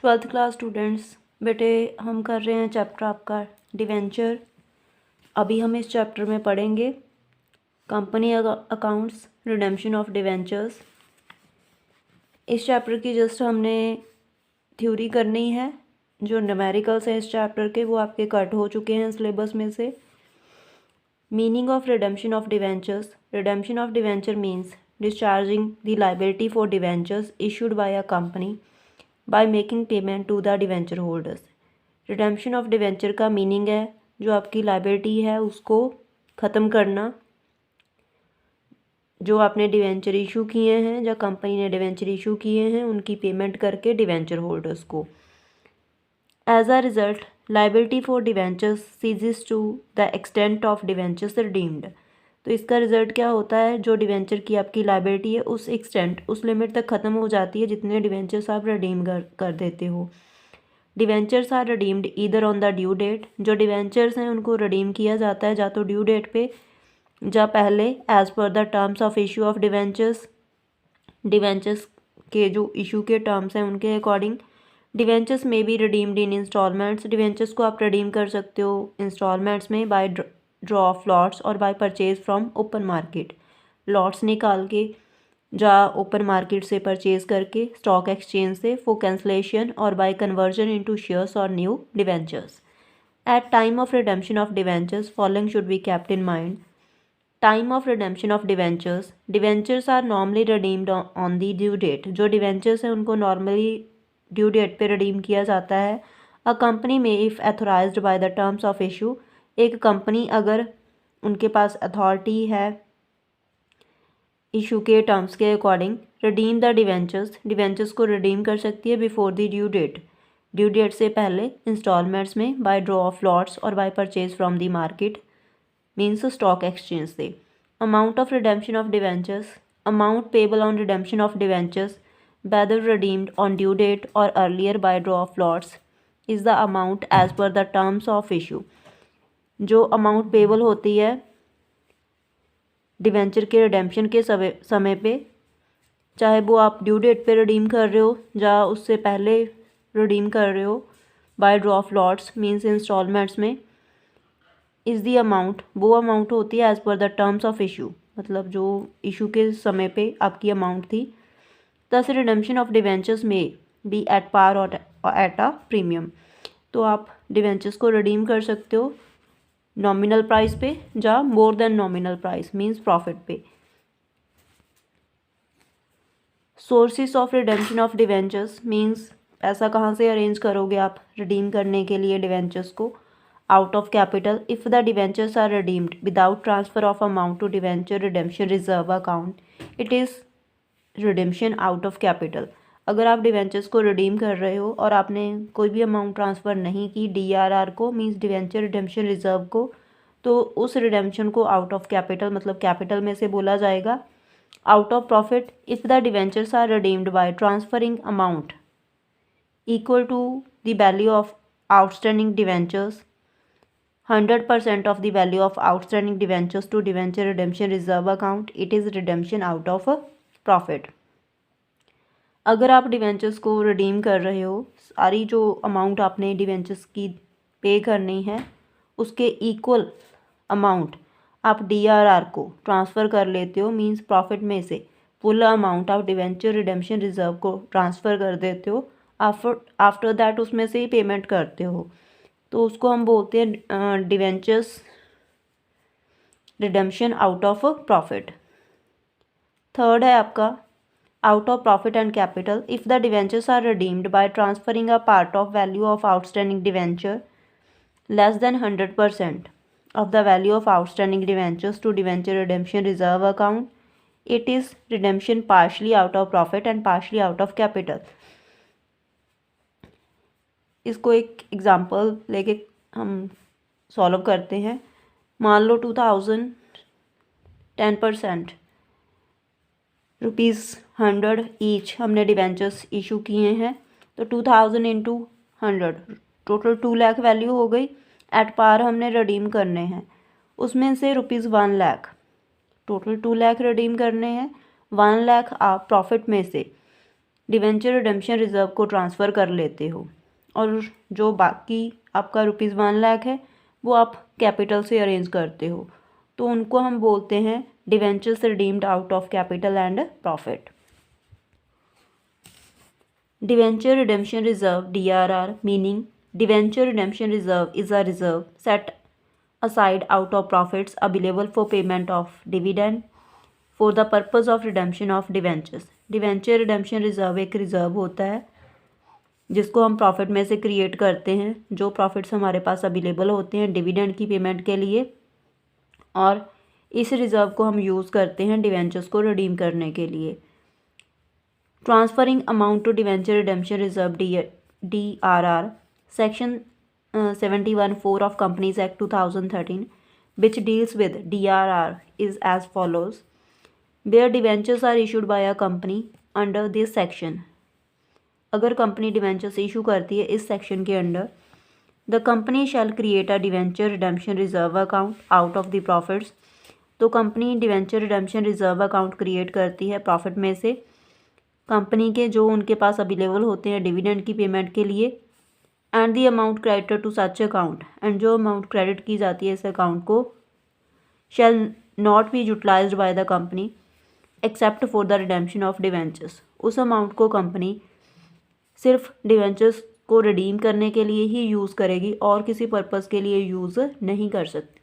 Twelfth class students, बेटे हम कर रहे हैं चैप्टर आपका डिवेंचर। अभी हम इस चैप्टर में पढ़ेंगे company accounts, redemption of debentures. इस चैप्टर की जस्ट हमने थ्योरी करनी है। जो न्यूमेरिकल्स हैं इस चैप्टर के वो आपके कट हो चुके हैं सिलेबस में से। Meaning of redemption of debentures. Redemption of debenture means discharging the liability for debentures issued by a company by making payment to the debenture holders. Redemption of debenture का meaning है जो आपकी liability है उसको ख़त्म करना, जो आपने डिवेंचर इशू किए हैं या कंपनी ने डिवेंचर इशू किए हैं उनकी पेमेंट करके डिवेंचर होल्डर्स को। As a result liability for debentures ceases to the extent of debentures redeemed. तो इसका रिजल्ट क्या होता है, जो डिवेंचर की आपकी लायबिलिटी है उस एक्सटेंट, उस लिमिट तक ख़त्म हो जाती है जितने डिवेंचर्स आप रिडीम कर देते हो। Debentures are redeemed either on the due date. जो डिवेंचर्स हैं उनको रिडीम किया जाता है या तो ड्यू डेट पे या पहले as per the terms of issue of debentures. Debentures के जो इशू के टर्म्स हैं उनके अकॉर्डिंग। डिवेंचर्स में be redeemed in installments. Debentures को आप रिडीम कर सकते हो इंस्टॉलमेंट्स में बाय ड्रॉ ऑफ लॉट्स और by purchase from open market. Lots निकाल के या ओपन मार्केट से परचेज करके, स्टॉक एक्सचेंज से फॉर कैंसलेशन और बाय कन्वर्जन इनटू शेयर्स और new debentures. At time of redemption of debentures following should be kept in mind. Time of redemption of debentures. Debentures are normally redeemed on the due date. जो debentures हैं उनको normally due date पे redeem किया जाता है। A company में if authorised by the terms of issue. एक कंपनी अगर उनके पास अथॉरिटी है इशू के टर्म्स के according redeem the debentures, debentures को रिडीम कर सकती है before the due date, due date से पहले इंस्टॉलमेंट्स में बाय ड्रॉ ऑफ लॉट्स और by purchase from the market means stock exchange से। Amount of redemption of debentures. Amount payable on redemption of debentures whether redeemed on due date or earlier by draw of lots is the amount as per the terms of issue। जो amount payable होती है debenture के redemption के समय पे, चाहे वो आप ड्यू डेट पे रिडीम कर रहे हो या उससे पहले रिडीम कर रहे हो by draw of lots means installments में, इज़ दी अमाउंट, वो अमाउंट होती है as per the terms of issue, मतलब जो इशू के समय पे आपकी अमाउंट थी। दस रिडेम्पशन ऑफ डिवेंचर्स में बी एट पार और एट अ प्रीमियम। तो आप डिवेंचर्स को रिडीम कर सकते हो नॉमिनल प्राइस पे या more than nominal price means profit पे। Sources of redemption of debentures means पैसा कहाँ से अरेंज करोगे आप रिडीम करने के लिए डिवेंचर्स को। Out of capital if the debentures are redeemed without transfer of amount to debenture redemption reserve account it is redemption out of capital. अगर आप डिवेंचर्स को रिडीम कर रहे हो और आपने कोई भी अमाउंट ट्रांसफ़र नहीं की डीआरआर को मींस डिवेंचर रिडेम्पशन रिजर्व को, तो उस रिडेम्पशन को आउट ऑफ कैपिटल मतलब कैपिटल में से बोला जाएगा। Out of profit if the debentures are redeemed by transferring amount equal to the value of outstanding debentures 100% of the value of outstanding debentures to debenture redemption reserve account it is redemption out of a profit। अगर आप debentures को redeem कर रहे हो, सारी जो amount आपने debentures की पे करनी है उसके इक्वल अमाउंट आप डीआरआर को ट्रांसफ़र कर लेते हो मींस प्रॉफिट में से फुल अमाउंट आप डिवेंचर रिडेम्पशन रिजर्व को ट्रांसफ़र कर देते हो। आफ्टर दैट उसमें से ही पेमेंट करते हो, तो उसको हम बोलते हैं debentures redemption out of profit. Third है आपका out of profit and capital if the debentures are redeemed by transferring a part of value of outstanding debenture less than 100% of the value of outstanding debentures to debenture redemption reserve account it is redemption partially out of profit and partially out of capital। इसको एक example लेके हम solve करते हैं। मान लो 2000 10% ₹100 each हमने debentures issue किए हैं, तो 2000 इंटू 100 टोटल 2 लाख वैल्यू हो गई। एट पार हमने रिडीम करने हैं, उसमें से ₹1 लाख, टोटल 2 लाख रिडीम करने हैं। 1 लाख आप प्रॉफिट में से डिवेंचर रिडेम्पशन रिजर्व को ट्रांसफ़र कर लेते हो, और जो बाकी आपका ₹1,00,000 है वो आप कैपिटल से अरेंज करते हो, तो उनको हम बोलते हैं debentures redeemed out of capital and profit. Debenture redemption reserve DRR meaning debenture redemption reserve is a reserve set aside out of profits available for payment of dividend for the purpose of redemption of debentures। Debenture redemption reserve एक reserve होता है जिसको हम profit में से create करते हैं, जो प्रॉफिट्स हमारे पास अवेलेबल होते हैं डिविडेंड की पेमेंट के लिए, और इस रिज़र्व को हम यूज़ करते हैं डिवेंचर्स को रिडीम करने के लिए। Transferring amount to debenture redemption reserve DRR section 71(4) of Companies Act 2013, which deals with DRR, is as follows: where debentures are issued by a company under this section, अगर company debentures issue करती है इस section के under, the company shall create a debenture redemption reserve account out of the profits. तो company debenture redemption reserve account create करती है profit में से, कंपनी के जो उनके पास अवेलेबल होते हैं डिविडेंड की पेमेंट के लिए, and the amount credited to such account, and जो अमाउंट क्रेडिट की जाती है इस अकाउंट को, shall not be utilised by the company except for the redemption of debentures. उस अमाउंट को कंपनी सिर्फ डिवेंचर्स को रिडीम करने के लिए ही यूज़ करेगी और किसी पर्पज़ के लिए यूज़ नहीं कर सकती।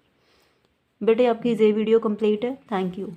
बेटे आपकी ये वीडियो कंप्लीट है। Thank you.